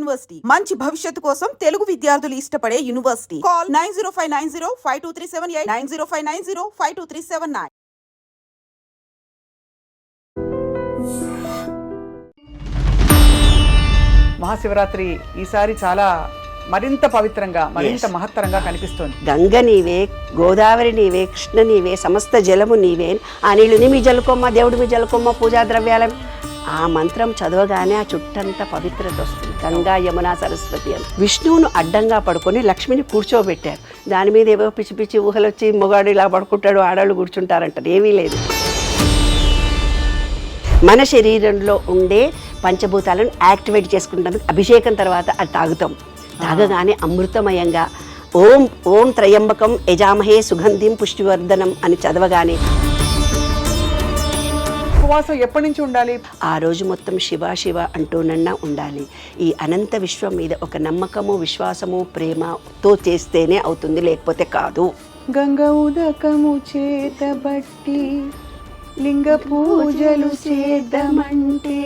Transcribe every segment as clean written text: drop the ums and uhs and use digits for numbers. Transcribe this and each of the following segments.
University మంచి భవిష్యత్తు కోసం తెలుగు విద్యార్థులు ఇష్టపడే యూనివర్సిటీ. కాల్ 9059052378 9059052379. మహాశివరాత్రి ఈసారి చాలా మరింత పవిత్రంగా మరింత మహత్తరంగా కనిపిస్తోంది. గంగ నీవే, గోదావరి నీవే, కృష్ణ నీవే, సమస్త జలము నీవే, ఆ నీళ్ళుని మీ జలుకొమ్మ, దేవుడి మీ జలుకొమ్మ, పూజా ద్రవ్యాల ఆ మంత్రం చదవగానే ఆ చుట్టంతా పవిత్రత వస్తుంది. గంగా యమున సరస్వతి అని విష్ణువును అడ్డంగా పడుకొని లక్ష్మిని కూర్చోబెట్టారు. దాని మీద ఏవో పిచ్చి పిచ్చి ఊహలు వచ్చి మొగాడు ఇలా పడుకుంటాడు, ఆడవాళ్ళు కూర్చుంటారంటారు. ఏమీ లేదు. మన శరీరంలో ఉండే పంచభూతాలను యాక్టివేట్ చేసుకుంటానికి అభిషేకం తర్వాత అది తాగుతాం. తాగగానే అమృతమయంగా ఓం ఓం త్రయంబకం యజామహే సుగంధిం పుష్టివర్ధనం అని చదవగానే ఉపవాసం ఎప్పటి నుంచి ఉండాలి? ఆ రోజు మొత్తం శివ శివ అంటూనన్నా ఉండాలి. ఈ అనంత విశ్వం మీద ఒక నమ్మకము, విశ్వాసము, ప్రేమతో చేస్తేనే అవుతుంది, లేకపోతే కాదు. గంగ ఉదకము చేతబట్టి లింగ పూజలు చేద్దామంటే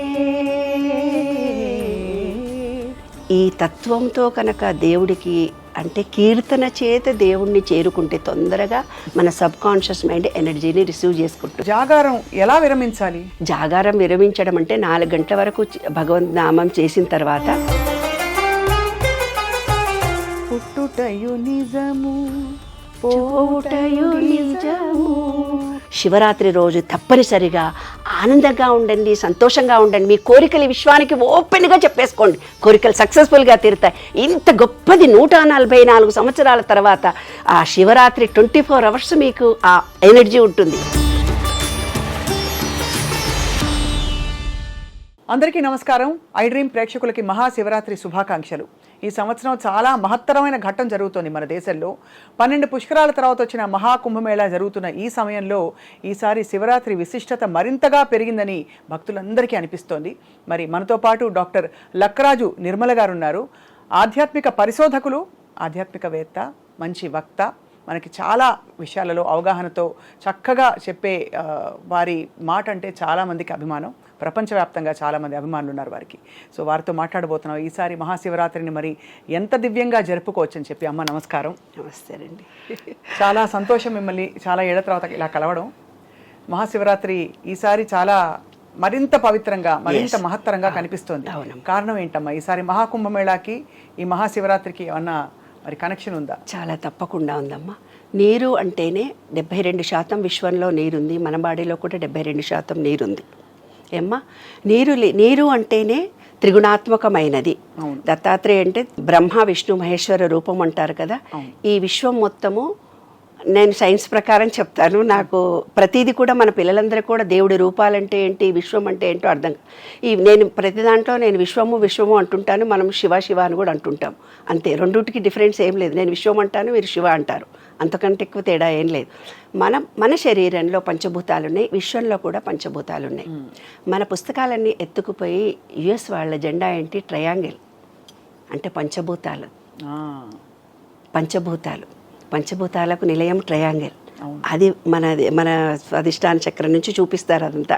ఈ తత్వంతో కనుక దేవుడికి అంటే కీర్తన చేత దేవుణ్ణి చేరుకుంటే తొందరగా మన సబ్ కాన్షియస్ మైండ్ ఎనర్జీని రిసీవ్ చేసుకుంటుంది. జాగారం ఎలా విరమించాలి? జాగారం విరమించడం అంటే 4 గంటల వరకు భగవంత్ నామం చేసిన తర్వాత పుట్టుటయు నిజము పోటయు నిజము. శివరాత్రి రోజు తప్పనిసరిగా ఆనందంగా ఉండండి, సంతోషంగా ఉండండి. మీ కోరికలు విశ్వానికి ఓపెన్గా చెప్పేసుకోండి. కోరికలు సక్సెస్ఫుల్గా తీరుతాయి. ఇంత గొప్పది 144 సంవత్సరాల తర్వాత ఆ శివరాత్రి 24 అవర్స్ మీకు ఆ ఎనర్జీ ఉంటుంది. అందరికీ నమస్కారం. ఐ డ్రీమ్ ప్రేక్షకులకి మహాశివరాత్రి శుభాకాంక్షలు. ఈ సంవత్సరం చాలా మహత్తరమైన ఘట్టం జరుగుతోంది మన దేశంలో. 12 పుష్కరాల తర్వాత వచ్చిన మహాకుంభమేళా జరుగుతున్న ఈ సమయంలో ఈసారి శివరాత్రి విశిష్టత మరింతగా పెరిగిందని భక్తులందరికీ అనిపిస్తోంది. మరి మనతో పాటు డాక్టర్ లక్కరాజు నిర్మల గారు ఉన్నారు. ఆధ్యాత్మిక పరిశోధకులు, ఆధ్యాత్మికవేత్త, మంచి వక్త, మనకి చాలా విషయాలలో అవగాహనతో చక్కగా చెప్పే వారి మాట అంటే చాలామందికి అభిమానం. ప్రపంచవ్యాప్తంగా చాలామంది అభిమానులు ఉన్నారు వారికి. సో వారితో మాట్లాడబోతున్నాం. ఈసారి మహాశివరాత్రిని మరి ఎంత దివ్యంగా జరుపుకోవచ్చు అని చెప్పి. అమ్మ నమస్కారం. నమస్తే అండి. చాలా సంతోషం మిమ్మల్ని చాలా ఏళ్ల తర్వాత ఇలా కలవడం. మహాశివరాత్రి ఈసారి చాలా మరింత పవిత్రంగా మరింత మహత్తరంగా కనిపిస్తోంది. కారణం ఏంటమ్మా? ఈసారి మహాకుంభమేళాకి ఈ మహాశివరాత్రికి ఏమన్నా మరి కనెక్షన్ ఉందా? చాలా తప్పకుండా ఉందమ్మా. నీరు అంటేనే 72% విశ్వంలో నీరుంది. మన బాడీలో కూడా 72% నీరుంది. ఏమ్మా, నీరు అంటేనే త్రిగుణాత్మకమైనది. దత్తాత్రేయ అంటే బ్రహ్మ విష్ణు మహేశ్వర రూపం అంటారు కదా. ఈ విశ్వం మొత్తము నేను సైన్స్ ప్రకారం చెప్తాను. నాకు ప్రతిదీ కూడా మన పిల్లలందరూ కూడా దేవుడి రూపాలంటే ఏంటి, విశ్వం అంటే ఏంటో అర్థం. నేను ప్రతి దాంట్లో నేను విశ్వము అంటుంటాను. మనం శివ శివ అని కూడా అంటుంటాం. అంతే, రెండుటికి డిఫరెన్స్ ఏం లేదు. నేను విశ్వం అంటాను, మీరు శివ అంటారు. అంతకంటే ఎక్కువ తేడా ఏం లేదు. మన శరీరంలో పంచభూతాలు ఉన్నాయి, విశ్వంలో కూడా పంచభూతాలు ఉన్నాయి. మన పుస్తకాలన్నీ ఎత్తుకుపోయి యుఎస్ వాళ్ళ జెండా ఏంటి? ట్రయాంగిల్ అంటే పంచభూతాలు. పంచభూతాలకు నిలయం ట్రయాంగిల్. అది మన స్వాదిష్టాన చక్రం నుంచి చూపిస్తారు. అదంతా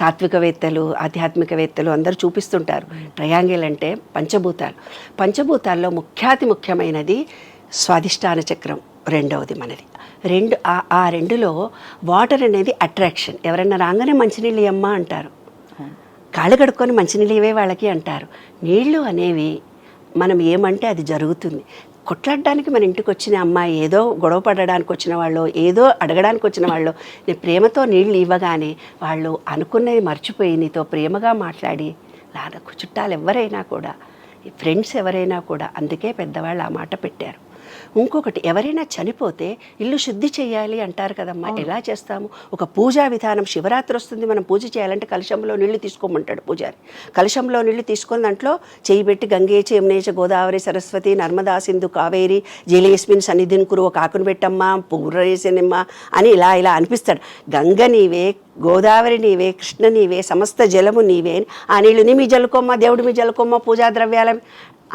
తాత్వికవేత్తలు, ఆధ్యాత్మికవేత్తలు అందరూ చూపిస్తుంటారు. ట్రయాంగిల్ అంటే పంచభూతాల్లో ముఖ్యమైనది స్వాదిష్టాన చక్రం, రెండవది మనది. ఆ రెండులో వాటర్ అనేది అట్రాక్షన్. ఎవరైనా రాగానే మంచినీళ్ళు ఇవ్వమ్మా అంటారు, కాళ్ళు కడుక్కొని మంచినీళ్ళు ఇవే వాళ్ళకి అంటారు. నీళ్లు అనేవి మనం ఏమంటే అది జరుగుతుంది. కొట్లాడడానికి మన ఇంటికి వచ్చిన అమ్మాయి ఏదో గొడవ పడడానికి వచ్చిన వాళ్ళు, ఏదో అడగడానికి వచ్చిన వాళ్ళు, నేను ప్రేమతో నీళ్ళు ఇవ్వగానే వాళ్ళు అనుకున్నది మర్చిపోయి నీతో ప్రేమగా మాట్లాడి చుట్టాలు ఎవరైనా కూడా, ఫ్రెండ్స్ ఎవరైనా కూడా, అందుకే పెద్దవాళ్ళు ఆ మాట పెట్టారు. ఇంకొకటి, ఎవరైనా చనిపోతే ఇల్లు శుద్ధి చేయాలి అంటారు కదమ్మా. ఎలా చేస్తాము? ఒక పూజా విధానం. శివరాత్రి వస్తుంది, మనం పూజ చేయాలంటే కలశంలో నీళ్లు తీసుకోమంటాడు పూజారి. కలశంలో నీళ్లు తీసుకొని దాంట్లో చేయి పెట్టి గంగే యమునే గోదావరి సరస్వతి నర్మదా సింధు కావేరి జలేస్మిన్ సన్నిధిని కురు, ఒక ఆకును పెట్టమ్మా, పువ్వురేసనిమ్మా అని ఇలా అనిపిస్తాడు. గంగ నీవే, గోదావరి నీవే, కృష్ణ నీవే, సమస్త జలము నీవే, ఆ నీళ్ళుని మీ జలుకొమ్మ, దేవుడి మీ జలుకొమ్మ, పూజా ద్రవ్యాల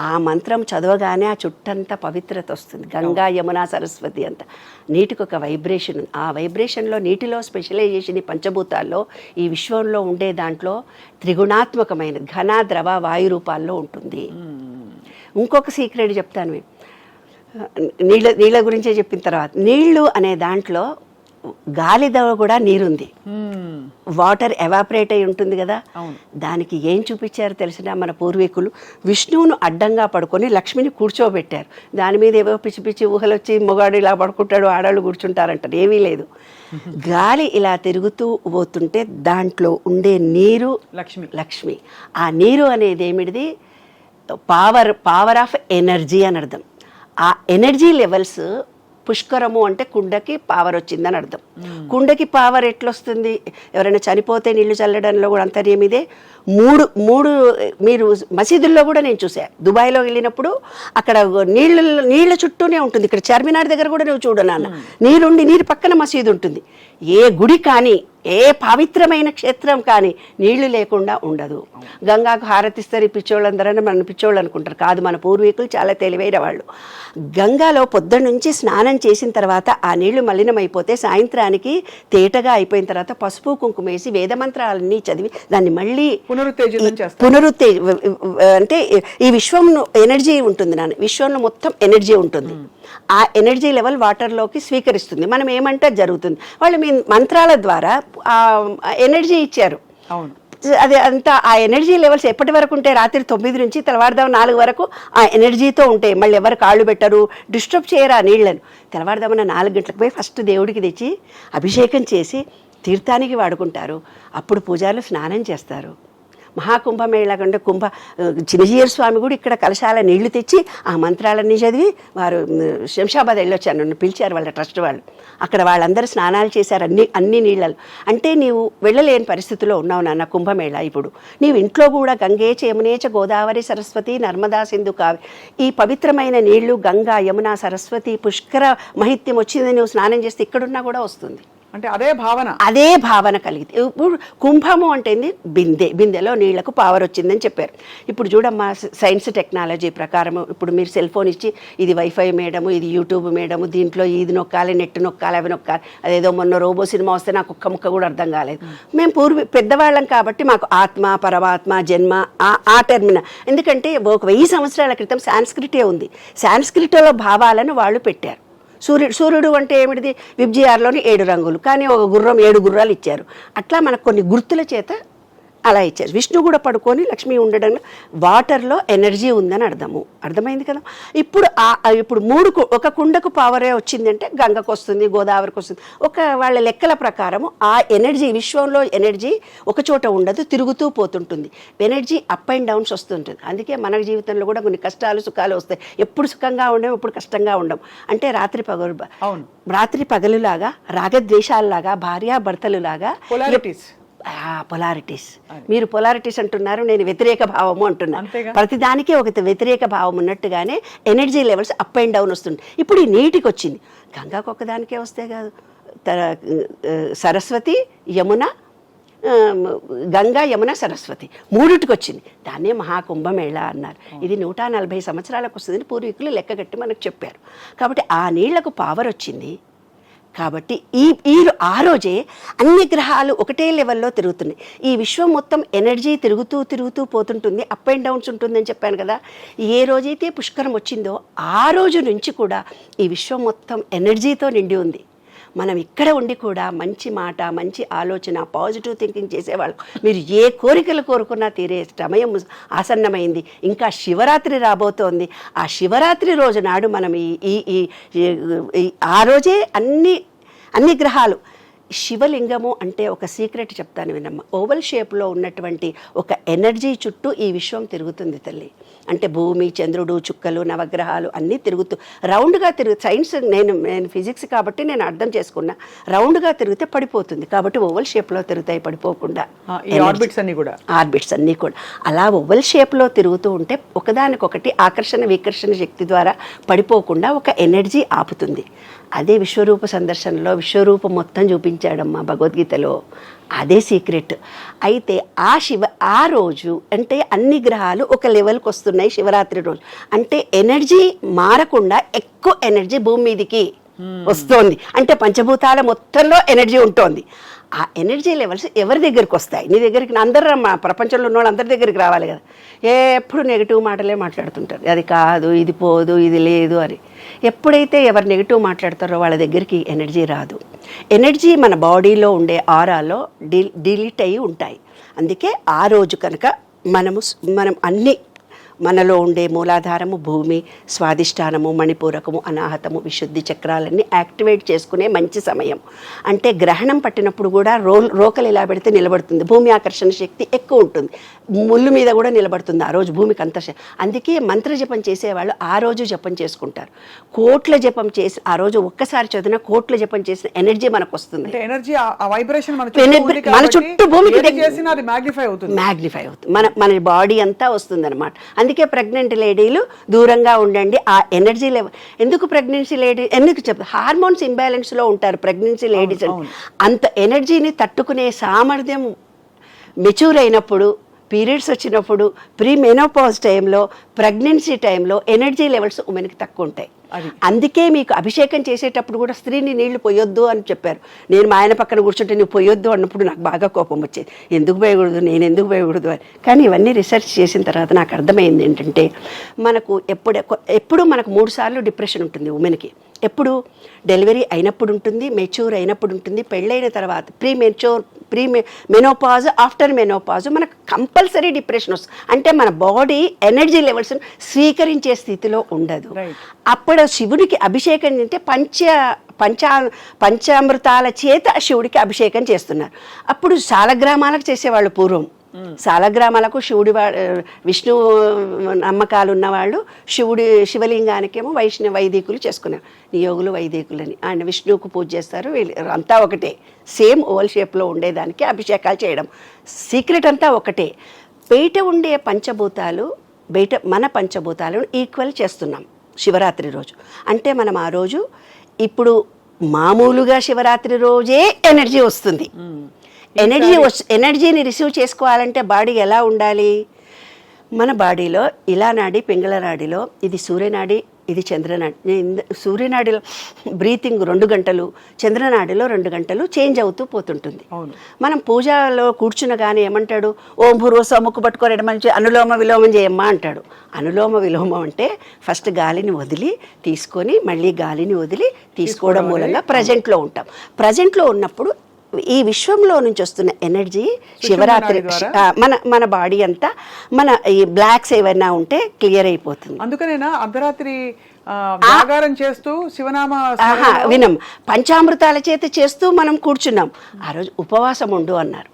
ఆ మంత్రం చదవగానే ఆ చుట్టంతా పవిత్రత వస్తుంది. గంగా యమున సరస్వతి అంతా నీటికి ఒక వైబ్రేషన్ ఉంది. ఆ వైబ్రేషన్లో నీటిలో స్పెషలైజేషన్ ఈ పంచభూతాల్లో, ఈ విశ్వంలో ఉండే దాంట్లో త్రిగుణాత్మకమైన ఘన ద్రవ వాయు రూపాల్లో ఉంటుంది. ఇంకొక సీక్రెట్ చెప్తాను మేము. నీళ్ళ గురించే చెప్పిన తర్వాత, నీళ్లు అనే దాంట్లో గాలిలో కూడా నీరుంది. వాటర్ ఎవాపరేట్ అయి ఉంటుంది కదా, దానికి ఏం చూపించారు తెలిసిన మన పూర్వీకులు, విష్ణువును అడ్డంగా పడుకొని లక్ష్మిని కూర్చోబెట్టారు. దాని మీద ఏవో పిచ్చి పిచ్చి ఊహలు వచ్చి మొగాడు ఇలా పడుకుంటాడు, ఆడవాళ్ళు కూర్చుంటారంటారు. ఏమీ లేదు, గాలి ఇలా తిరుగుతూ పోతుంటే దాంట్లో ఉండే నీరు లక్ష్మి. ఆ నీరు అనేది ఏమిటిది, పవర్ ఆఫ్ ఎనర్జీ అని అర్థం. ఆ ఎనర్జీ లెవెల్స్ పుష్కరము అంటే కుండకి పవర్ వచ్చిందని అర్థం. కుండకి పవర్ ఎట్లొస్తుంది, ఎవరైనా చనిపోతే నీళ్లు చల్లడంలో కూడా అంతర్యం ఇదే. మూడు మీరు మసీదుల్లో కూడా నేను చూసాను. దుబాయ్లో వెళ్ళినప్పుడు అక్కడ నీళ్ళ చుట్టూనే ఉంటుంది. ఇక్కడ చార్మినార్ దగ్గర కూడా నువ్వు చూడు నాన్న, నీరు పక్కన మసీదు ఉంటుంది. ఏ గుడి కానీ ఏ పవిత్రమైన క్షేత్రం కానీ నీళ్లు లేకుండా ఉండదు. గంగాకు హారతిస్తారు ఈ పిచ్చోళ్ళందరని మన పిచ్చోళ్ళు అనుకుంటారు. కాదు, మన పూర్వీకులు చాలా తెలివైన వాళ్ళు. గంగాలో పొద్దున్న నుంచి స్నానం చేసిన తర్వాత ఆ నీళ్లు మలినమైపోతే సాయంత్రానికి తేటగా అయిపోయిన తర్వాత పసుపు కుంకుమ వేసి వేదమంత్రాలన్నీ చదివి దాన్ని మళ్ళీ అంటే ఈ విశ్వం ఎనర్జీ ఉంటుంది నాన్న, విశ్వంలో మొత్తం ఎనర్జీ ఉంటుంది. ఆ ఎనర్జీ లెవెల్ వాటర్లోకి స్వీకరిస్తుంది. మనం ఏమంటే జరుగుతుంది, వాళ్ళు మీ మంత్రాల ద్వారా ఆ ఎనర్జీ ఇచ్చారు. అది అంతా ఆ ఎనర్జీ లెవెల్స్ ఎప్పటి వరకు ఉంటాయి, రాత్రి 9 నుంచి తెల్లవారుదాం 4 వరకు ఆ ఎనర్జీతో ఉంటాయి. మళ్ళీ ఎవరు కాళ్ళు పెట్టరు, డిస్టర్బ్ చేయరు ఆ నీళ్లను. తెల్లవారుదామన్న 4 గంటలకు పోయి ఫస్ట్ దేవుడికి తెచ్చి అభిషేకం చేసి తీర్థానికి వాడుకుంటారు. అప్పుడు పూజారులు స్నానం చేస్తారు. మహాకుంభమేళ కంటే చిన్నజీయర్ స్వామి కూడా ఇక్కడ కలశాల నీళ్లు తెచ్చి ఆ మంత్రాలన్నీ చదివి వారు శంషాబాద్ వెళ్ళొచ్చారు, నన్ను పిలిచారు వాళ్ళ ట్రస్ట్ వాళ్ళు. అక్కడ వాళ్ళందరూ స్నానాలు చేశారు అన్ని నీళ్ళలు. అంటే నీవు వెళ్ళలేని పరిస్థితిలో ఉన్నావు నాన్న కుంభమేళ. ఇప్పుడు నీవు ఇంట్లో కూడా గంగే యమునేచ గోదావరి సరస్వతి నర్మదా సింధు కావి, ఈ పవిత్రమైన నీళ్లు గంగా యమున సరస్వతి పుష్కర మహిత్యం వచ్చింది, నువ్వు స్నానం చేస్తే ఇక్కడున్నా కూడా వస్తుంది. అంటే అదే భావన కలిగింది. ఇప్పుడు కుంభము అంటే బిందెలో నీళ్లకు పవర్ వచ్చిందని చెప్పారు. ఇప్పుడు చూడమ్మా, సైన్స్ టెక్నాలజీ ప్రకారం ఇప్పుడు మీరు సెల్ ఫోన్ ఇచ్చి ఇది వైఫై మేడము, ఇది యూట్యూబ్ మేడము, దీంట్లో ఇది నొక్కాలి, నెట్ నొక్కాలి, అవి నొక్కాలి. అదేదో మొన్న రోబో సినిమా వస్తే నాకు ఒక్క ముక్క కూడా అర్థం కాలేదు. మేము పెద్దవాళ్ళం కాబట్టి మాకు ఆత్మ పరమాత్మ జన్మ ఆ టెర్మిన, ఎందుకంటే ఒక 1000 సంవత్సరాల క్రితం సాంస్క్రిటే ఉంది. సాంస్క్రిట్లో భావాలను వాళ్ళు పెట్టారు. సూర్యుడు అంటే ఏమిటిది, విబ్జిఆర్లోని 7 రంగులు, కానీ ఒక గుర్రం 7 గుర్రాలు ఇచ్చారు. అట్లా మనకు కొన్ని గుర్తుల చేత అలా ఇచ్చారు. విష్ణు కూడా పడుకొని లక్ష్మి ఉండడం, వాటర్లో ఎనర్జీ ఉందని అర్థమైంది కదా. ఇప్పుడు ఒక కుండకు పవరే వచ్చిందంటే గంగకు వస్తుంది, గోదావరికి వస్తుంది. వాళ్ళ లెక్కల ప్రకారం ఆ ఎనర్జీ, విశ్వంలో ఎనర్జీ ఒక చోట ఉండదు, తిరుగుతూ పోతుంటుంది. ఎనర్జీ అప్ అండ్ డౌన్స్ వస్తుంటుంది. అందుకే మన జీవితంలో కూడా కొన్ని కష్టాలు సుఖాలు వస్తాయి. ఎప్పుడు సుఖంగా ఉండం, ఎప్పుడు కష్టంగా ఉండం. అంటే రాత్రి పగలులాగా, రాగద్వేషాలలాగా, భార్యాభర్తలులాగా పొలారిటీస్. మీరు పొలారిటీస్ అంటున్నారు, నేను వ్యతిరేక భావము అంటున్నాను. ప్రతిదానికి ఒక వ్యతిరేక భావం ఉన్నట్టుగానే energy levels up and down వస్తుంది. ఇప్పుడు ఈ నీటికి వచ్చింది, గంగాకు ఒక్కదానికే వస్తే కాదు, సరస్వతి యమున, గంగా యమున సరస్వతి మూడిటికి వచ్చింది. దాన్నే మహాకుంభమేళ అన్నారు. ఇది 140 సంవత్సరాలకు వస్తుందని పూర్వీకులు లెక్క కట్టి మనకు చెప్పారు. కాబట్టి ఆ నీళ్లకు పవర్ వచ్చింది. కాబట్టి ఆ రోజే అన్ని గ్రహాలు ఒకటే లెవెల్లో తిరుగుతున్నాయి. ఈ విశ్వం మొత్తం ఎనర్జీ తిరుగుతూ పోతుంటుంది, అప్ అండ్ డౌన్స్ ఉంటుందని చెప్పాను కదా. ఏ రోజైతే పుష్కరం వచ్చిందో ఆ రోజు నుంచి కూడా ఈ విశ్వం మొత్తం ఎనర్జీతో నిండి ఉంది. మనం ఇక్కడ ఉండి కూడా మంచి మాట, మంచి ఆలోచన, పాజిటివ్ థింకింగ్ చేసేవాళ్ళు. మీరు ఏ కోరికలు కోరుకున్నా తీరే సమయం ఆసన్నమైంది. ఇంకా శివరాత్రి రాబోతోంది. ఆ శివరాత్రి రోజు నాడు మనం ఆ రోజే అన్ని గ్రహాలు, శివలింగము అంటే ఒక సీక్రెట్ చెప్తాను వినమ్మ. ఓవల్ షేప్లో ఉన్నటువంటి ఒక ఎనర్జీ చుట్టూ ఈ విశ్వం తిరుగుతుంది తల్లి. అంటే భూమి, చంద్రుడు, చుక్కలు, నవగ్రహాలు అన్నీ రౌండ్గా సైన్స్, నేను ఫిజిక్స్ కాబట్టి నేను అర్థం చేసుకున్నా. రౌండ్గా తిరిగితే పడిపోతుంది, కాబట్టి ఓవల్ షేప్లో తిరుగుతాయి పడిపోకుండా. ఆర్బిట్స్ అన్నీ కూడా అలా ఓవల్ షేప్లో తిరుగుతూ ఉంటే ఒకదానికొకటి ఆకర్షణ వికర్షణ శక్తి ద్వారా పడిపోకుండా ఒక ఎనర్జీ ఆపుతుంది. అదే విశ్వరూప సందర్శనలో విశ్వరూపం మొత్తం చూపించాడమ్మా భగవద్గీతలో. అదే సీక్రెట్. అయితే ఆ రోజు అంటే అన్ని గ్రహాలు ఒక లెవెల్కి వస్తున్నాయి శివరాత్రి రోజు. అంటే ఎనర్జీ మారకుండా ఎక్కువ ఎనర్జీ భూమి మీదికి వస్తోంది. అంటే పంచభూతాల మొత్తంలో ఎనర్జీ ఉంటుంది. ఆ ఎనర్జీ లెవెల్స్ ఎవరి దగ్గరికి వస్తాయి? నీ దగ్గరికి అందరూ మా ప్రపంచంలో ఉన్న వాళ్ళు అందరి దగ్గరికి రావాలి కదా. ఎప్పుడు నెగిటివ్ మాటలే మాట్లాడుతుంటారు, అది కాదు, ఇది పోదు, ఇది లేదు అని. ఎప్పుడైతే ఎవరు నెగిటివ్ మాట్లాడతారో వాళ్ళ దగ్గరికి ఎనర్జీ రాదు. ఎనర్జీ మన బాడీలో ఉండే ఆరాలో డిలీట్ అయ్యి ఉంటాయి. అందుకే ఆ రోజు కనుక మనం అన్ని మనలో ఉండే మూలాధారము, భూమి, స్వాదిష్టానము, మణిపూరకము, అనాహతము, విశుద్ధి చక్రాలన్నీ యాక్టివేట్ చేసుకునే మంచి సమయం. అంటే గ్రహణం పట్టినప్పుడు కూడా రోకలు ఇలా పెడితే నిలబడుతుంది, భూమి ఆకర్షణ శక్తి ఎక్కువ ఉంటుంది, ముళ్ళు మీద కూడా నిలబడుతుంది ఆ రోజు భూమికి అంత. అందుకే మంత్ర జపం చేసేవాళ్ళు ఆ రోజు జపం చేసుకుంటారు. కోట్ల జపం చేసి ఆ రోజు ఒక్కసారి చదివిన కోట్ల జపం చేసిన ఎనర్జీ మనకు వస్తుంది. ఎనర్జీ ఆ వైబ్రేషన్ మన చుట్టూ భూమికి మ్యాగ్నిఫై అవుతుంది, మన బాడీ అంతా వస్తుంది అనమాట. అందుకే ప్రెగ్నెంట్ లేడీలు దూరంగా ఉండండి. ఆ ఎనర్జీ లెవెల్ ఎందుకు ప్రెగ్నెన్సీ లేడీ ఎందుకు చెప్తారు, హార్మోన్స్ ఇంబ్యాలెన్స్లో ఉంటారు ప్రెగ్నెన్సీ లేడీస్. అంత ఎనర్జీని తట్టుకునే సామర్థ్యం మెచ్యూర్ అయినప్పుడు, పీరియడ్స్ వచ్చినప్పుడు, ప్రీ మెనోపాజ్ టైంలో, ప్రెగ్నెన్సీ టైంలో ఎనర్జీ లెవెల్స్ ఉమెన్కి తక్కువ ఉంటాయి. అందుకే మీకు అభిషేకం చేసేటప్పుడు కూడా స్త్రీని నీళ్లు పోయొద్దు అని చెప్పారు. నేను మా ఆయన పక్కన కూర్చుంటే నువ్వు పోయొద్దు అన్నప్పుడు నాకు బాగా కోపం వచ్చేది, ఎందుకు పోయకూడదు, నేను ఎందుకు పోయకూడదు అని. కానీ ఇవన్నీ రీసెర్చ్ చేసిన తర్వాత నాకు అర్థమైంది ఏంటంటే, మనకు ఎప్పుడు మనకు 3 సార్లు డిప్రెషన్ ఉంటుంది ఉమెన్కి. ఎప్పుడు డెలివరీ అయినప్పుడు ఉంటుంది, మెచ్యూర్ అయినప్పుడు ఉంటుంది, పెళ్ళైన తర్వాత ప్రీ మెనోపాజ్, ఆఫ్టర్ మెనోపాజ్ మనకు కంపల్సరీ డిప్రెషన్ వస్తుంది. అంటే మన బాడీ ఎనర్జీ లెవెల్స్ స్వీకరించే స్థితిలో ఉండదు. అప్పుడు శివుడికి అభిషేకం అంటే పంచామృతాల చేత శివుడికి అభిషేకం చేస్తున్నారు. అప్పుడు సాలగ్రామాలకు చేసేవాళ్ళు పూర్వం. సాలగ్రామాలకు విష్ణు నమ్మకాలు ఉన్నవాళ్ళు శివలింగానికేమో వైదికులు చేసుకున్నారు, నియోగులు వైదికులని. ఆయన విష్ణువుకు పూజ చేస్తారు, వీళ్ళు అంతా ఒకటే, సేమ్ ఓవల్ షేప్లో ఉండేదానికి అభిషేకాలు చేయడం. సీక్రెట్ అంతా ఒకటే. బయట ఉండే పంచభూతాలు మన పంచభూతాలను ఈక్వల్ చేస్తున్నాం శివరాత్రి రోజు. అంటే మనం ఆ రోజు ఇప్పుడు మామూలుగా శివరాత్రి రోజే ఎనర్జీ వస్తుంది. ఎనర్జీని రిసీవ్ చేసుకోవాలంటే బాడీ ఎలా ఉండాలి? మన బాడీలో ఇలా నాడి, పింగళ నాడిలో ఇది సూర్యనాడి, ఇది చంద్రనాడి. సూర్యనాడిలో బ్రీతింగ్ 2 గంటలు, చంద్రనాడిలో 2 గంటలు చేంజ్ అవుతూ పోతుంటుంది. మనం పూజలో కూర్చునగానే ఏమంటాడు, ఓం భూర్వస్వ ముక్కు పట్టుకోరేట మంచి అనులోమ విలోమం చేయమ్మా అంటాడు. అనులోమ విలోమం అంటే ఫస్ట్ గాలిని వదిలి తీసుకొని మళ్ళీ గాలిని వదిలి తీసుకోవడం మూలంగా ప్రజెంట్లో ఉంటాం. ప్రజెంట్లో ఉన్నప్పుడు ఈ విశ్వంలో నుంచి వస్తున్న ఎనర్జీ శివరాత్రి మన బాడీ అంతా, మన ఈ బ్లాక్స్ ఏవైనా ఉంటే క్లియర్ అయిపోతుంది. అందుకనేనా అర్ధరాత్రి జాగారం చేస్తూ శివనామ వినం పంచామృతాల చేత చేస్తూ మనం కూర్చున్నాం. ఆ రోజు ఉపవాసం ఉండు అన్నారు.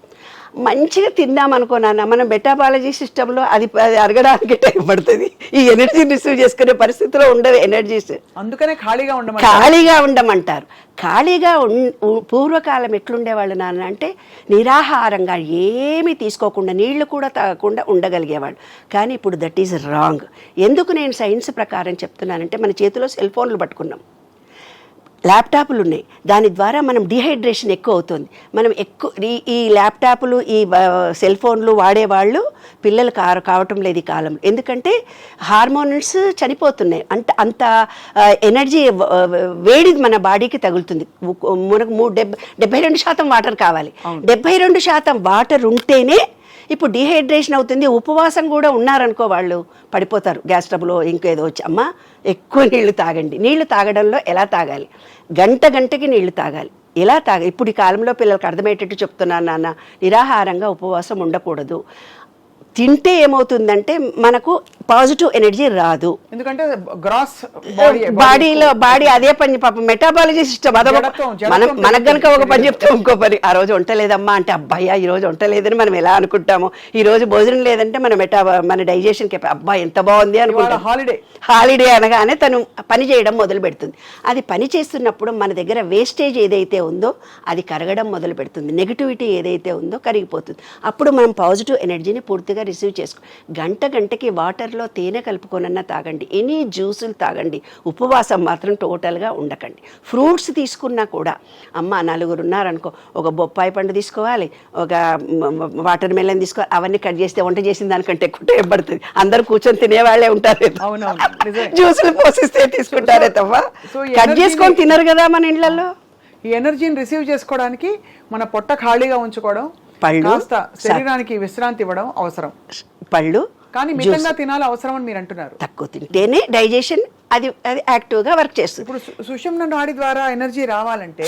మంచిగా తిందాం అనుకున్నాను. మన మెటాబాలజీ సిస్టంలో అది అరగడానికి టైం పడుతుంది. ఈ ఎనర్జీ రిసీవ్ చేసుకునే పరిస్థితిలో ఉండవు ఎనర్జీస్. అందుకనే ఖాళీగా ఉండమంటారు. ఖాళీగా పూర్వకాలం ఎట్లుండేవాళ్ళు నాన్న అంటే నిరాహారంగా ఏమీ తీసుకోకుండా నీళ్లు కూడా తాగకుండా ఉండగలిగేవాళ్ళు. కానీ ఇప్పుడు దట్ ఈజ్ రాంగ్. ఎందుకు నేను సైన్స్ ప్రకారం చెప్తున్నానంటే, మన చేతిలో సెల్ ఫోన్లు పట్టుకున్నాం, ల్యాప్టాప్లు ఉన్నాయి, దాని ద్వారా మనం డిహైడ్రేషన్ ఎక్కువ అవుతుంది. మనం ఈ ల్యాప్టాప్లు, ఈ సెల్ ఫోన్లు వాడేవాళ్ళు పిల్లలు కావటం లేదు ఈ కాలంలో. ఎందుకంటే హార్మోన్స్ చనిపోతున్నాయి. అంత ఎనర్జీ వేడి మన బాడీకి తగులుతుంది. మనకు 72% వాటర్ కావాలి. 72% వాటర్ ఉంటేనే ఇప్పుడు డిహైడ్రేషన్ అవుతుంది. ఉపవాసం కూడా ఉన్నారనుకో వాళ్ళు పడిపోతారు, గ్యాస్ ట్రబుల్ ఇంకేదో వచ్చి. అమ్మ ఎక్కువ నీళ్లు తాగండి. నీళ్లు తాగడంలో ఎలా తాగాలి? గంటకి నీళ్లు తాగాలి. ఎలా ఇప్పుడు ఈ కాలంలో పిల్లలకు అర్థమయ్యేటట్టు చెప్తున్నాను నాన్న, నిరాహారంగా ఉపవాసం ఉండకూడదు. తింటే ఏమవుతుందంటే మనకు పాజిటివ్ ఎనర్జీ రాదు. ఎందుకంటే గ్రాస్ బాడీ అదే పని, పాపం మెటాబాలజీ సిస్టమ్ మనకు గనక ఒక పని చెప్తాం, ఇంకో పని. ఆ రోజు వంట లేదమ్మా అంటే అబ్బాయ్యా ఈ రోజు వంట లేదని మనం ఎలా అనుకుంటాము. ఈ రోజు భోజనం లేదంటే మన డైజెషన్ కి అబ్బాయి ఎంత బాగుంది అనుకుంటాం. హాలిడే అనగానే తను పని చేయడం మొదలు పెడుతుంది. అది పని చేస్తున్నప్పుడు మన దగ్గర వేస్టేజ్ ఏదైతే ఉందో అది కరగడం మొదలు పెడుతుంది. నెగిటివిటీ ఏదైతే ఉందో కరిగిపోతుంది. అప్పుడు మనం పాజిటివ్ ఎనర్జీని పూర్తిగా రిసీవ్ చేసుకో. గంటకి వాటర్లో తేనె కలుపుకొనన్నా తాగండి, ఎనీ జ్యూసులు తాగండి. ఉపవాసం మాత్రం టోటల్గా ఉండకండి. ఫ్రూట్స్ తీసుకున్నా కూడా, అమ్మ 4 ఉన్నారనుకో, ఒక బొప్పాయి పండు తీసుకోవాలి, ఒక వాటర్ మెలన్ తీసుకోవాలి. అవన్నీ కట్ చేస్తే వంట చేసిన దానికంటే ఎక్కువ టైం పడుతుంది. అందరు కూర్చొని తినేవాళ్లే ఉంటారు, జ్యూసులు పోసిస్తే తీసుకుంటారే తప్ప కట్ చేసుకొని తినరు కదా మన ఇళ్లలో. ఈ ఎనర్జీని రిసీవ్ చేసుకోవడానికి మన పొట్ట ఖాళీగా ఉంచుకోవడం, పళ్ళు, కాస్త శరీరానికి విశ్రాంతి ఇవ్వడం అవసరం. పళ్ళు కానీ మితంగా తినాలి అవసరం అని మీరు అంటున్నారు. తక్కువ తింటేనే డైజెషన్ అది యాక్టివ్గా వర్క్ చేస్తుంది. ఇప్పుడు సుషుమ్న నాడి ద్వారా ఎనర్జీ రావాలంటే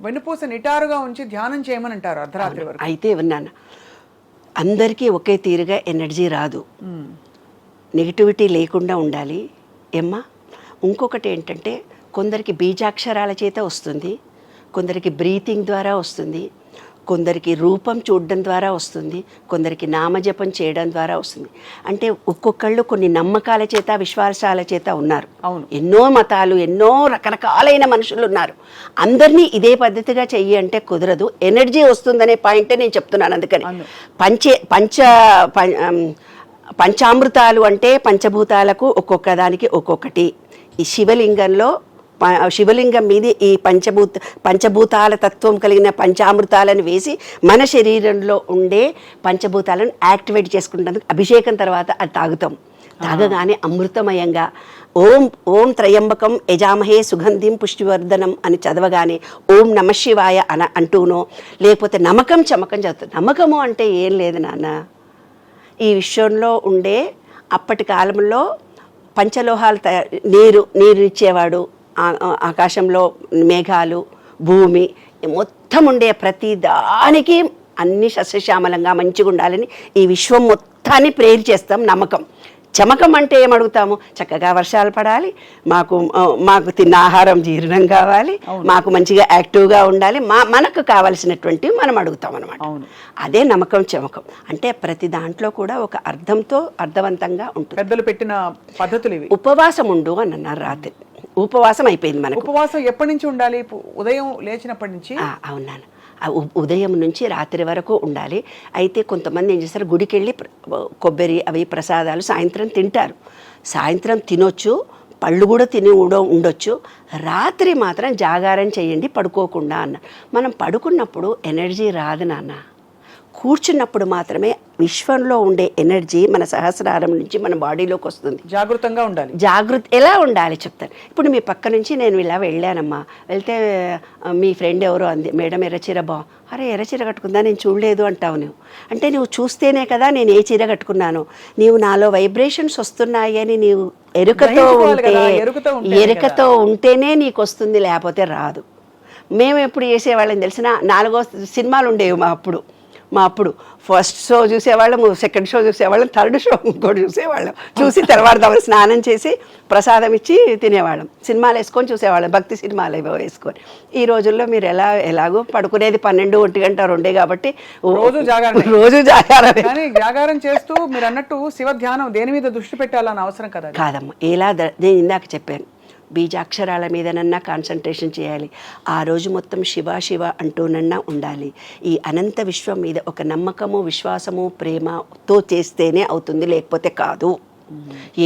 వెన్నుపూస నిటారుగా ఉంచి ధ్యానం చేయమని అంటారు అర్ధరాత్రి వరకు. అయితే విన్నాను, అందరికీ ఒకే తీరుగా ఎనర్జీ రాదు, నెగిటివిటీ లేకుండా ఉండాలి ఏమ్మా. ఇంకొకటి ఏంటంటే కొందరికి బీజాక్షరాల చేత వస్తుంది, కొందరికి బ్రీతింగ్ ద్వారా వస్తుంది, కొందరికి రూపం చూడడం ద్వారా వస్తుంది, కొందరికి నామజపం చేయడం ద్వారా వస్తుంది. అంటే ఒక్కొక్కళ్ళు కొన్ని నమ్మకాల చేత విశ్వాసాల చేత ఉన్నారు. అవును, ఎన్నో మతాలు, ఎన్నో రకరకాలైన మనుషులు ఉన్నారు. అందరినీ ఇదే పద్ధతిగా చెయ్యి అంటే కుదరదు. ఎనర్జీ వస్తుందనే పాయింటే నేను చెప్తున్నాను. అందుకని పంచామృతాలు అంటే పంచభూతాలకు ఒక్కొక్క దానికి ఒక్కొక్కటి. ఈ శివలింగం మీద ఈ పంచభూతాల తత్వం కలిగిన పంచామృతాలను వేసి మన శరీరంలో ఉండే పంచభూతాలను యాక్టివేట్ చేసుకుంటానికి అభిషేకం తర్వాత అది తాగుతాం. తాగగానే అమృతమయంగా ఓం ఓం త్రయంబకం యజామహే సుగంధిం పుష్టివర్ధనం అని చదవగానే ఓం నమశివాయ అంటూనో, లేకపోతే నమ్మకం చమకం చదువుతాం. నమ్మకము అంటే ఏం లేదు నాన్న, ఈ విశ్వంలో ఉండే అప్పటి కాలంలో పంచలోహాలు నీరునిచ్చేవాడు, ఆకాశంలో మేఘాలు, భూమి మొత్తం ఉండే ప్రతి దానికి అన్ని సస్యశ్యామలంగా మంచిగా ఉండాలని ఈ విశ్వం మొత్తాన్ని ప్రేర్ చేస్తాం. నమ్మకం చమకం అంటే ఏమడుగుతాము, చక్కగా వర్షాలు పడాలి, మాకు తిన్న ఆహారం జీర్ణం కావాలి, మాకు మంచిగా యాక్టివ్గా ఉండాలి, మనకు కావలసినటువంటివి మనం అడుగుతాం అనమాట. అదే నమ్మకం చమకం అంటే. ప్రతి దాంట్లో కూడా ఒక అర్థవంతంగా ఉంటుంది. పెద్దలు పెట్టిన పద్ధతులు ఇవి. ఉపవాసం ఉండు అని అన్నారు. రాత్రి ఉపవాసం అయిపోయింది మనకు. ఉపవాసం ఎప్పటి నుంచి ఉండాలి? ఉదయం లేచినప్పటి నుంచి. అవునాను, ఉదయం నుంచి రాత్రి వరకు ఉండాలి. అయితే కొంతమంది ఏం చేస్తారు, గుడికి వెళ్ళి కొబ్బరి అవి ప్రసాదాలు సాయంత్రం తింటారు. సాయంత్రం తినొచ్చు, పళ్ళు కూడా తిని ఉండొచ్చు. రాత్రి మాత్రం జాగారం చేయండి పడుకోకుండా అన్న. మనం పడుకున్నప్పుడు ఎనర్జీ రాదు నాన్న, కూర్చున్నప్పుడు మాత్రమే విశ్వంలో ఉండే ఎనర్జీ మన సహస్రారం నుంచి మన బాడీలోకి వస్తుంది. జాగృతంగా ఉండాలి. ఎలా ఉండాలి చెప్తాను. ఇప్పుడు మీ పక్క నుంచి నేను ఇలా వెళ్ళానమ్మా, వెళ్తే మీ ఫ్రెండ్ ఎవరో అంది, మేడం ఎర్రచీర అరే ఎర్రచీర కట్టుకుందా, నేను చూడలేదు అంటావు. అంటే నువ్వు చూస్తేనే కదా నేను ఏ చీర కట్టుకున్నాను. నీవు నాలో వైబ్రేషన్స్ వస్తున్నాయి అని నీవు ఎరుకతో ఉంటేనే నీకు వస్తుంది, లేకపోతే రాదు. మేము ఎప్పుడు చేసేవాళ్ళని తెలిసిన 4 సినిమాలు ఉండేవి మా అప్పుడు ఫస్ట్ షో చూసేవాళ్ళం, సెకండ్ షో చూసేవాళ్ళం, థర్డ్ షో ఇంకోటి చూసేవాళ్ళం. చూసి తెల్లవారుదామని స్నానం చేసి ప్రసాదం ఇచ్చి తినేవాళ్ళం. సినిమాలు వేసుకొని చూసేవాళ్ళం, భక్తి సినిమాలు ఏవో వేసుకొని. ఈ రోజుల్లో మీరు ఎలాగో పడుకునేది 12, 1 గంట 2 కాబట్టి రోజు జాగారం. కానీ జాగారం చేస్తూ మీరు అన్నట్టు శివ ధ్యానం దేని మీద దృష్టి పెట్టాలని అవసరం కదా. కాదమ్మా, నేను ఇందాక చెప్పాను, బీజాక్షరాల మీదనన్నా కాన్సన్ట్రేషన్ చేయాలి. ఆ రోజు మొత్తం శివ శివ అంటూనన్నా ఉండాలి. ఈ అనంత విశ్వం మీద ఒక నమ్మకము, విశ్వాసము, ప్రేమతో చేస్తేనే అవుతుంది, లేకపోతే కాదు.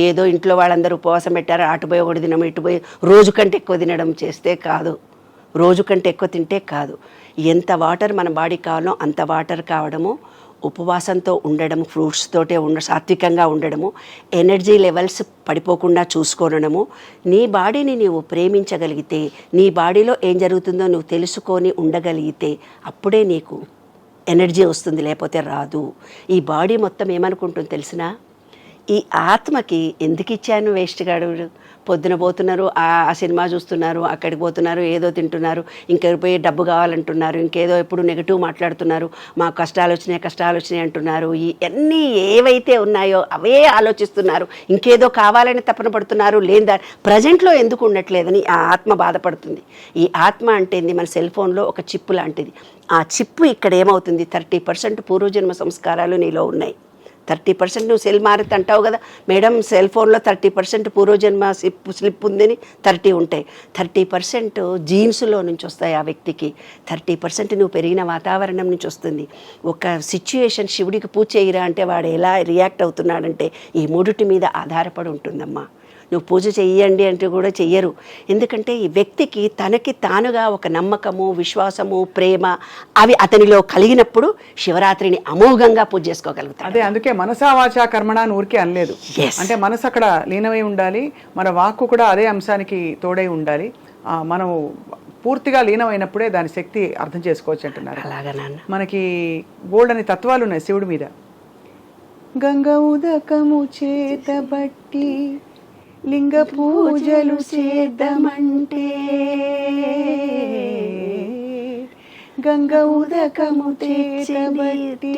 ఏదో ఇంట్లో వాళ్ళందరూ ఉపవాసం పెట్టారు, అటుపోయి ఒకటి తినడం, ఇటుపోయి రోజు కంటే ఎక్కువ తినడం చేస్తే కాదు, రోజు కంటే ఎక్కువ తింటే కాదు. ఎంత వాటర్ మన బాడీకి కావాలో అంత వాటర్ కావడము, ఉపవాసంతో ఉండడము, ఫ్రూట్స్ తోటే సాత్వికంగా ఉండడము, ఎనర్జీ లెవెల్స్ పడిపోకుండా చూసుకోవడము. నీ బాడీని నీవు ప్రేమించగలిగితే, నీ బాడీలో ఏం జరుగుతుందో నువ్వు తెలుసుకొని ఉండగలిగితే అప్పుడే నీకు ఎనర్జీ వస్తుంది, లేకపోతే రాదు. ఈ బాడీ మొత్తం ఏమనుకుంటుంది తెలిసినా, ఈ ఆత్మకి ఎందుకు ఇచ్చాను వేస్ట్ గాడు, పొద్దున పోతున్నారు, ఆ సినిమా చూస్తున్నారు, అక్కడికి పోతున్నారు, ఏదో తింటున్నారు, ఇంకెక్కడికి పోయి డబ్బు కావాలంటున్నారు, ఇంకేదో ఎప్పుడు నెగిటివ్ మాట్లాడుతున్నారు, మా కష్టాలు వచ్చినాయి అంటున్నారు. ఇవన్నీ ఏవైతే ఉన్నాయో అవే ఆలోచిస్తున్నారు, ఇంకేదో కావాలని తపన పడుతున్నారు. లేదా ప్రజెంట్లో ఎందుకు ఉండట్లేదని ఆ ఆత్మ బాధపడుతుంది. ఈ ఆత్మ అంటే మన సెల్ ఫోన్లో ఒక చిప్పు లాంటిది. ఆ చిప్పు ఇక్కడ ఏమవుతుంది, 30% పూర్వజన్మ సంస్కారాలు నీలో ఉన్నాయి. 30% నువ్వు సెల్ మారుతు అంటావు కదా మేడం, సెల్ ఫోన్లో 30% పూర్వజన్మ స్లిప్ ఉందని 30 ఉంటాయి. 30% జీన్స్లో నుంచి వస్తాయి ఆ వ్యక్తికి. 30% నువ్వు పెరిగిన వాతావరణం నుంచి వస్తుంది. ఒక సిచ్యుయేషన్, శివుడికి పూజ చేయరా అంటే వాడు ఎలా రియాక్ట్ అవుతున్నాడంటే ఈ మూడిటి మీద ఆధారపడి ఉంటుందమ్మా. నువ్వు పూజ చెయ్యండి అంటే కూడా చెయ్యరు. ఎందుకంటే ఈ వ్యక్తికి తనకి తానుగా ఒక నమ్మకము, విశ్వాసము, ప్రేమ అవి అతనిలో కలిగినప్పుడు శివరాత్రిని అమోఘంగా పూజ చేసుకోగలుగుతాడు. అదే అందుకే మనసా వాచా కర్మణ అని ఊరికే అనలేదు. అంటే మనసు అక్కడ లీనమై ఉండాలి, మన వాక్కు కూడా అదే అంశానికి తోడై ఉండాలి. మనం పూర్తిగా లీనమైనప్పుడే దాని శక్తి అర్థం చేసుకోవచ్చు అంటున్నారు. అలాగా నాన్న. మనకి బోల్డ్ అని తత్వాలు ఉన్నాయి శివుడి మీద. గంగ ఉదకము చేతబట్టి లింగ పూజలు చేద్దామంటే, గంగ ఉదకము చేతబట్టి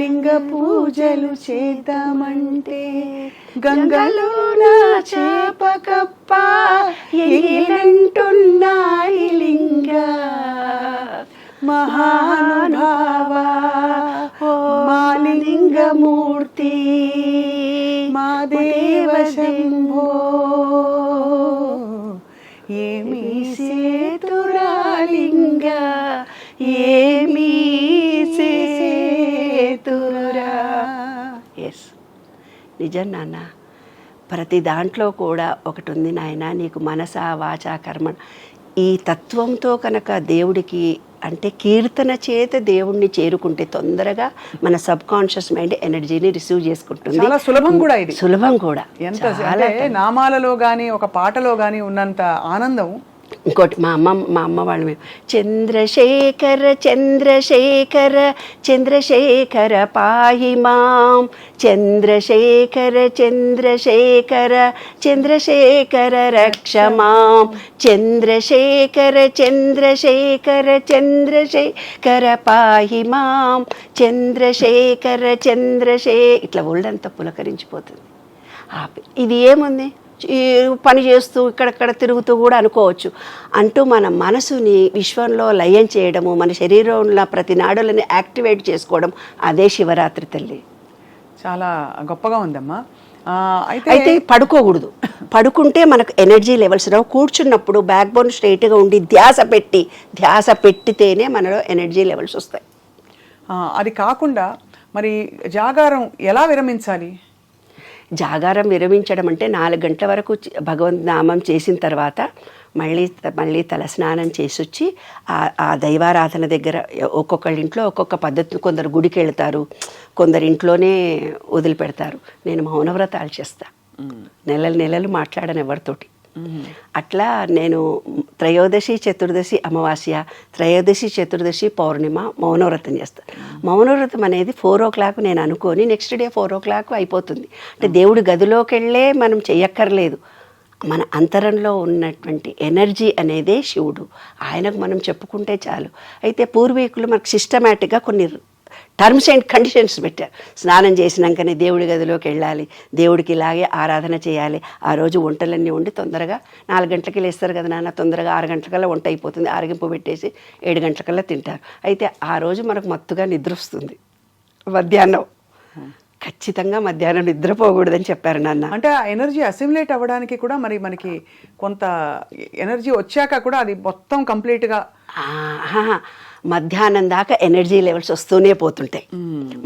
లింగ పూజలు చేద్దామంటే, గంగలో నా చేపకప్ప ఎగిలంటున్నాయి లింగ మహానుభావా మా లింగమూర్తి మా దేవ శంభో ఏమీ సేతురా లింగ ఏమీ సేతురా. ఎస్, నిజం నాన్న. ప్రతి దాంట్లో కూడా ఒకటి ఉంది నాయన, నీకు మనస వాచ కర్మ ఈ తత్వంతో కనుక దేవుడికి అంటే కీర్తన చేత దేవుణ్ణి చేరుకుంటే తొందరగా మన సబ్ కాన్షియస్ మైండ్ ఎనర్జీని రిసీవ్ చేసుకుంటుంది. చాలా సులభం కూడా ఇది. సులభం కూడా. ఎంత అంటే నామాలలో కానీ ఒక పాటలో కానీ ఉన్నంత ఆనందం ఇంకోటి మా అమ్మ వాళ్ళు మేము చంద్రశేఖర చంద్రశేఖర చంద్రశేఖర పాహి మాం చంద్రశేఖర చంద్రశేఖర చంద్రశేఖర రక్ష మాం చంద్రశేఖర చంద్రశేఖర చంద్రశేఖర పాహి మాం చంద్రశేఖర ఇట్లా ఒళ్ళంతా పులకరించిపోతుంది. ఇది ఏముంది, పని చేస్తూ ఇక్కడక్కడ తిరుగుతూ కూడా అనుకోవచ్చు అంటూ మన మనసుని విశ్వంలో లయం చేయడము, మన శరీరంలో ప్రతి నాడులని యాక్టివేట్ చేసుకోవడం, అదే శివరాత్రి తల్లి. చాలా గొప్పగా ఉందమ్మా. అయితే పడుకోకూడదు. పడుకుంటే మనకు ఎనర్జీ లెవెల్స్ రావు. కూర్చున్నప్పుడు బ్యాక్ బోన్ స్ట్రైట్గా ఉండి ధ్యాస పెట్టితేనే మనలో ఎనర్జీ లెవెల్స్ వస్తాయి. అది కాకుండా మరి జాగారం ఎలా విరమించాలి? జాగారం విరమించడం అంటే 4 గంటల వరకు భగవంత్ నామం చేసిన తర్వాత మళ్ళీ తలస్నానం చేసి వచ్చి ఆ దైవారాధన దగ్గర ఒక్కొక్కళ్ళ ఇంట్లో ఒక్కొక్క పద్ధతి. కొందరు గుడికి వెళ్తారు, కొందరు ఇంట్లోనే వదిలిపెడతారు. నేను మౌనవ్రతాలు చేస్తా, నెలలు మాట్లాడను ఎవరితోటి. అట్లా నేను త్రయోదశి చతుర్దశి అమావాస్య, త్రయోదశి చతుర్దశి పౌర్ణిమ మౌనవ్రతం చేస్తాను. మౌనవ్రతం అనేది 4 o'clock నేను అనుకొని నెక్స్ట్ డే 4 o'clock అయిపోతుంది. అంటే దేవుడి గదిలోకి వెళ్ళే మనం చెయ్యక్కర్లేదు. మన అంతరంలో ఉన్నటువంటి ఎనర్జీ అనేదే శివుడు. ఆయనకు మనం చెప్పుకుంటే చాలు. అయితే పూర్వీకులు మనకు సిస్టమేటిక్గా కొన్ని టర్మ్స్ అండ్ కండిషన్స్ పెట్టారు. స్నానం చేసినాకనే దేవుడి గదిలోకి వెళ్ళాలి, దేవుడికి ఇలాగే ఆరాధన చేయాలి, ఆ రోజు వంటలన్నీ వండి తొందరగా 4 గంటలకి లేస్తారు కదా నాన్న, తొందరగా 6 గంటలకల్లా వంట అయిపోతుంది, ఆరగింపు పెట్టేసి 7 గంటలకల్లా తింటారు. అయితే ఆ రోజు మనకు మత్తుగా నిద్ర వస్తుంది. మధ్యాహ్నం ఖచ్చితంగా మధ్యాహ్నం నిద్రపోకూడదని చెప్పారు నాన్న. అంటే ఆ ఎనర్జీ అసిమ్యులేట్ అవ్వడానికి కూడా మరి మనకి కొంత ఎనర్జీ వచ్చాక కూడా అది మొత్తం కంప్లీట్గా మధ్యాహ్నం దాకా ఎనర్జీ లెవెల్స్ వస్తూనే పోతుంటాయి.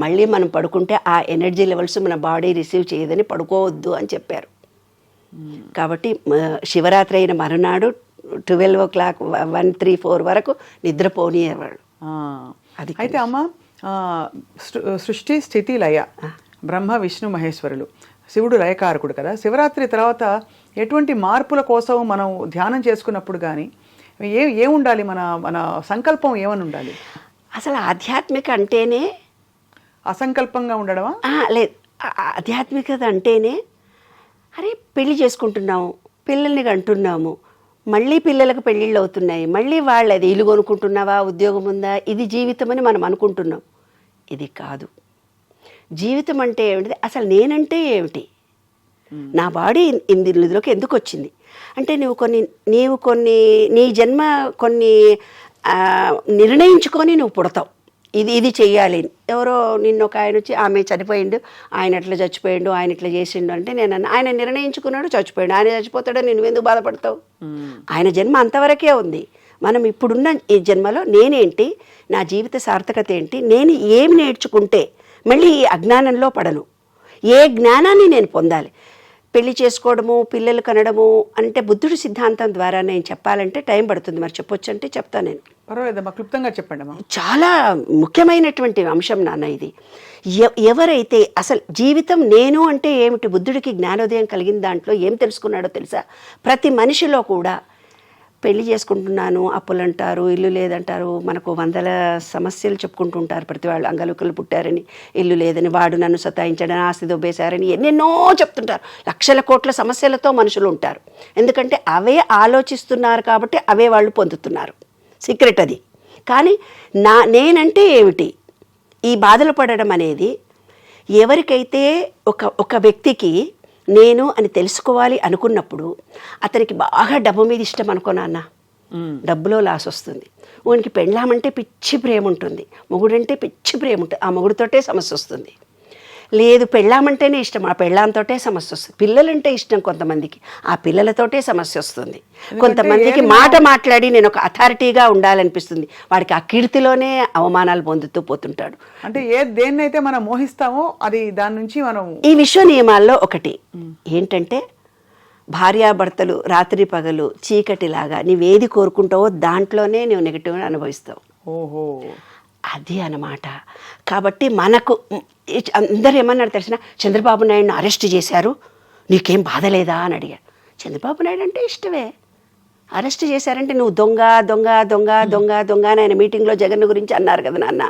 మళ్ళీ మనం పడుకుంటే ఆ ఎనర్జీ లెవెల్స్ మన బాడీ రిసీవ్ చేయదని పడుకోవద్దు అని చెప్పారు. కాబట్టి శివరాత్రి అయిన మరునాడు 12 o'clock 1, 3, 4 వరకు నిద్రపోనివాళ్ళు. అది అయితే అమ్మ సృష్టి స్థితి లయ బ్రహ్మ విష్ణు మహేశ్వరులు, శివుడు లయకారకుడు కదా. శివరాత్రి తర్వాత ఎటువంటి మార్పుల కోసం మనం ధ్యానం చేసుకున్నప్పుడు కానీ ఏముండాలి, మన సంకల్పం ఏమని ఉండాలి? అసలు ఆధ్యాత్మిక అంటేనే అసంకల్పంగా ఉండడమా? లేదు, ఆధ్యాత్మికత అంటేనే అరే పెళ్లి చేసుకుంటున్నాము, పిల్లల్ని కంటున్నాము, మళ్ళీ పిల్లలకు పెళ్ళిళ్ళు అవుతున్నాయి, మళ్ళీ వాళ్ళది ఇల్లు కొనుక్కుంటున్నావా, ఉద్యోగం ఉందా, ఇది జీవితం అని మనం అనుకుంటున్నాం. ఇది కాదు. జీవితం అంటే ఏమిటి, అసలు నేనంటే ఏమిటి, నా బాడీ ఇందులోకి ఎందుకు వచ్చింది అంటే నీవు కొన్ని నీ జన్మ కొన్ని నిర్ణయించుకొని నువ్వు పుడతావు. ఇది చెయ్యాలి. ఎవరో నిన్న ఒక ఆయన వచ్చి ఆమె చనిపోయిండు, ఆయన అట్లా చచ్చిపోయిండు, ఆయన ఇట్లా చేసిండు అంటే నేను ఆయన నిర్ణయించుకున్నాడు, చచ్చిపోయాడు, ఆయన చచ్చిపోతాడో నేను ఎందుకు బాధపడతావు? ఆయన జన్మ అంతవరకే ఉంది. మనం ఇప్పుడున్న ఈ జన్మలో నేనేంటి, నా జీవిత సార్థకత ఏంటి, నేను ఏమి నేర్చుకుంటే మళ్ళీ ఈ అజ్ఞానంలో పడను, ఏ జ్ఞానాన్ని నేను పొందాలి. పెళ్లి చేసుకోవడము, పిల్లలు కనడము అంటే బుద్ధుడి సిద్ధాంతం ద్వారా నేను చెప్పాలంటే టైం పడుతుంది. మరి చెప్పొచ్చు అంటే చెప్తాను నేను. పర్వాలేదమ్మా, క్లుప్తంగా చెప్పండి అమ్మా. చాలా ముఖ్యమైనటువంటి అంశం నాన్న ఇది. ఎవరైతే అసలు జీవితం నేను అంటే ఏమిటి, బుద్ధుడికి జ్ఞానోదయం కలిగిన దాంట్లో ఏం తెలుసుకున్నాడో తెలుసా? ప్రతి మనిషిలో కూడా పెళ్లి చేసుకుంటున్నాను, అప్పులు అంటారు, ఇల్లు లేదంటారు, మనకు వందల సమస్యలు చెప్పుకుంటుంటారు ప్రతి వాళ్ళు. అంగలుకలు పుట్టారని, ఇల్లు లేదని, వాడు నన్ను సతాయించడని, ఆస్తి దొబ్బేశారని ఎన్నెన్నో చెప్తుంటారు. లక్షల కోట్ల సమస్యలతో మనుషులు ఉంటారు. ఎందుకంటే అవే ఆలోచిస్తున్నారు కాబట్టి అవే వాళ్ళు పొందుతున్నారు. సీక్రెట్ అది. కానీ నేనంటే ఏమిటి, ఈ బాధలు పడడం అనేది ఎవరికైతే ఒక వ్యక్తికి నేను అని తెలుసుకోవాలి అనుకున్నప్పుడు అతనికి బాగా డబ్బు మీద ఇష్టం అనుకో నాన్న, డబ్బులో లాస్ వస్తుంది. వానికి పెళ్ళామంటే పిచ్చి ప్రేమ ఉంటుంది, మొగుడంటే పిచ్చి ప్రేమ ఉంటుంది, ఆ మొగుడితోటే సమస్య వస్తుంది. లేదు పెళ్ళామంటేనే ఇష్టం, ఆ పెళ్ళాంతోటే సమస్య వస్తుంది. పిల్లలంటే ఇష్టం కొంతమందికి, ఆ పిల్లలతోటే సమస్య వస్తుంది. కొంతమందికి మాట మాట్లాడి నేను ఒక అథారిటీగా ఉండాలనిపిస్తుంది, వాడికి ఆ కీర్తిలోనే అవమానాలు పొందుతూ పోతుంటాడు. అంటే దేన్నైతే మనం మోహిస్తామో అది దాని నుంచి మనం ఈ విశ్వ నియమాల్లో ఒకటి ఏంటంటే భార్యాభర్తలు రాత్రి పగలు చీకటిలాగా నీవేది కోరుకుంటావో దాంట్లోనే నువ్వు నెగిటివ్గా అనుభవిస్తావు. ఓహో, అది అన్నమాట. కాబట్టి మనకు అందరూ ఏమన్నారు తెలిసిన, చంద్రబాబు నాయుడుని అరెస్ట్ చేశారు, నీకేం బాధ లేదా అని అడిగారు. చంద్రబాబు నాయుడు అంటే ఇష్టమే, అరెస్ట్ చేశారంటే నువ్వు దొంగ దొంగ దొంగ దొంగ దొంగ అని ఆయన మీటింగ్లో జగన్ గురించి అన్నారు కదా నాన్న.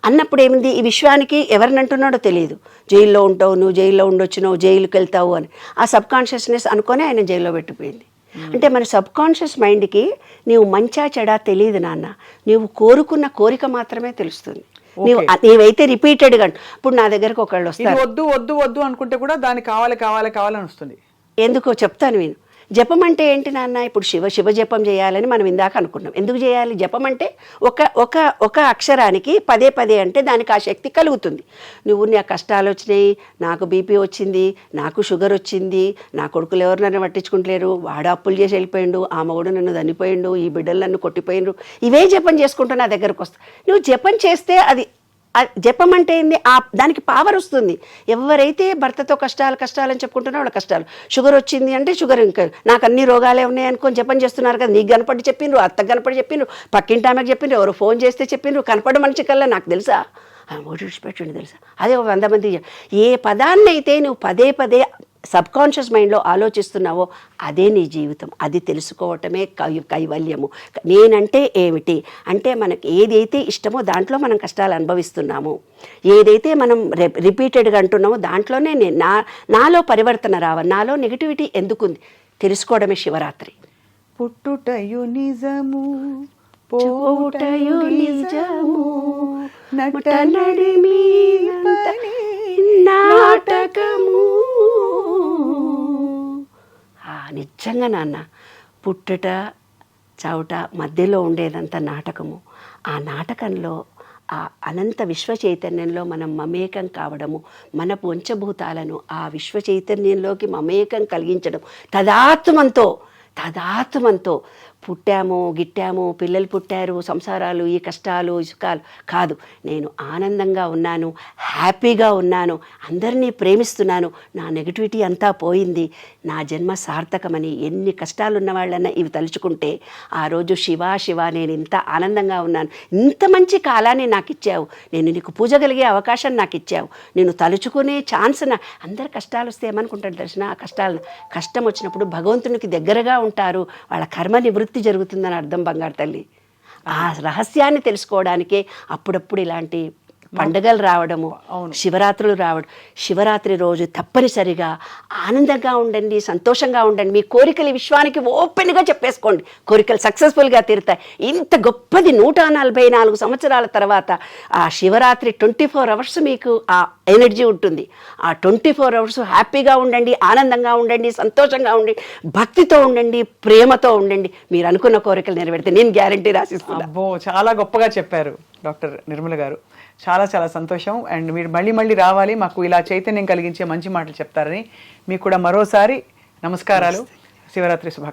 అన్నప్పుడు ఏమింది, ఈ విశ్వానికి ఎవరిని అంటున్నాడో తెలియదు. జైల్లో ఉంటావు, నువ్వు జైల్లో ఉండొచ్చు, నువ్వు జైలుకి వెళ్తావు అని ఆ సబ్ కాన్షియస్నెస్ అనుకొని ఆయన జైల్లో పెట్టిపోయింది. అంటే మన సబ్ కాన్షియస్ మైండ్కి నీవు మంచా చెడా తెలియదు నాన్న, నీవు కోరుకున్న కోరిక మాత్రమే తెలుస్తుంది. నీవైతే రిపీటెడ్గా, ఇప్పుడు నా దగ్గరకు ఒకళ్ళు వస్తారు, వద్దు వద్దు వద్దు అనుకుంటే కూడా దాన్ని కావాలి కావాలి కావాలని వస్తుంది. ఎందుకో చెప్తాను నేను. జపం అంటే ఏంటి నాన్న, ఇప్పుడు శివ జపం చేయాలని మనం ఇందాక అనుకున్నాం. ఎందుకు చేయాలి జపం అంటే, ఒక అక్షరానికి పదే పదే అంటే దానికి ఆ శక్తి కలుగుతుంది. నువ్వు నా కష్టాలు వచ్చినాయి, నాకు బీపీ వచ్చింది, నాకు షుగర్ వచ్చింది, నా కొడుకులు ఎవరు నన్ను పట్టించుకుంటలేరు, వాడు అప్పులు చేసి వెళ్ళిపోయిండు, ఆ మగుడు నన్ను దన్నిపోయిండు, ఈ బిడ్డలు నన్ను కొట్టిపోయిండ్రు, ఇవే జపం చేసుకుంటూ నా దగ్గరకు వస్తా. నువ్వు జపం చేస్తే అది జపం అంటే ఏంది, దానికి పవర్ వస్తుంది. ఎవరైతే భర్తతో కష్టాలని చెప్పుకుంటున్నా వాళ్ళ కష్టాలు, షుగర్ వచ్చింది అంటే షుగర్, ఇంకా నాకు అన్ని రోగాలే ఉన్నాయి అనుకొని జపం చేస్తున్నారు కదా. నీకు కనపడి చెప్పిండ్రు, అత్తకు కనపడి చెప్పిండ్రు, పక్కింటి ఆమెకు చెప్పిండ్రు, ఎవరు ఫోన్ చేస్తే చెప్పిండ్రు, కనపడ మనిషి కల్లా నాకు తెలుసా, విడిచిపెట్టండి తెలుసా. అదే 100 మంది. ఏ పదాన్ని అయితే నువ్వు పదే పదే సబ్ కాన్షియస్ మైండ్లో ఆలోచిస్తున్నావో అదే నీ జీవితం. అది తెలుసుకోవటమే కైవల్యము. నేనంటే ఏమిటి అంటే, మనకి ఏదైతే ఇష్టమో దాంట్లో మనం కష్టాలు అనుభవిస్తున్నాము, ఏదైతే మనం రిపీటెడ్గా అంటున్నామో దాంట్లోనే నాలో పరివర్తన రావాలి. నాలో నెగిటివిటీ ఎందుకుంది తెలుసుకోవడమే శివరాత్రి. పుట్టుటయు నిజము పోవుటయు నిజము నటనడిమి నాటకము. నిజంగా నాన్న, పుట్టుట చావుట మధ్యలో ఉండేదంతా నాటకము. ఆ నాటకంలో ఆ అనంత విశ్వ చైతన్యంలో మనం మమేకం కావడము, మన పంచభూతాలను ఆ విశ్వ చైతన్యంలోకి మమేకం కలిగించడం, తదాత్మంతో పుట్టాము గిట్టాము, పిల్లలు పుట్టారు, సంసారాలు, ఈ కష్టాలు ఈ సుఖాలు కాదు. నేను ఆనందంగా ఉన్నాను, హ్యాపీగా ఉన్నాను, అందరినీ ప్రేమిస్తున్నాను, నా నెగిటివిటీ అంతా పోయింది, నా జన్మ సార్థకమని ఎన్ని కష్టాలు ఉన్న వాళ్ళన్నా ఇవి తలుచుకుంటే ఆ రోజు శివ నేను ఇంత ఆనందంగా ఉన్నాను, ఇంత మంచి కాలాన్ని నాకు ఇచ్చావు, నేను నీకు పూజ కలిగే అవకాశం నాకు ఇచ్చావు, నేను తలుచుకునే ఛాన్స్ అందరు కష్టాలు వస్తే ఏమనుకుంటారు తెలిసిన, ఆ కష్టం వచ్చినప్పుడు భగవంతునికి దగ్గరగా ఉంటారు, వాళ్ళ కర్మ నివృత్తి జరుగుతుందని అర్థం బంగారు తల్లి. ఆ రహస్యాన్ని తెలుసుకోవడానికే అప్పుడప్పుడు ఇలాంటి పండుగలు రావడము, శివరాత్రులు రావడం. శివరాత్రి రోజు తప్పనిసరిగా ఆనందంగా ఉండండి, సంతోషంగా ఉండండి, మీ కోరికలు విశ్వానికి ఓపెన్గా చెప్పేసుకోండి, కోరికలు సక్సెస్ఫుల్గా తీరుతాయి. ఇంత గొప్పది 144 సంవత్సరాల తర్వాత ఆ శివరాత్రి 24 అవర్స్ మీకు ఆ ఎనర్జీ ఉంటుంది. ఆ 24 అవర్స్ హ్యాపీగా ఉండండి, ఆనందంగా ఉండండి, సంతోషంగా ఉండండి, భక్తితో ఉండండి, ప్రేమతో ఉండండి, మీరు అనుకున్న కోరికలు నెరవేరితే నేను గ్యారంటీ రాసిస్తున్నాను. అబ్బో, చాలా గొప్పగా చెప్పారు డాక్టర్ నిర్మల గారు. చాలా చాలా సంతోషం. అండ్ మీరు మళ్ళీ రావాలి, మాకు ఇలా చైతన్యం కలిగించే మంచి మాటలు చెప్తారని మీకు కూడా మరోసారి నమస్కారాలు. శివరాత్రి శుభాకాంక్షలు.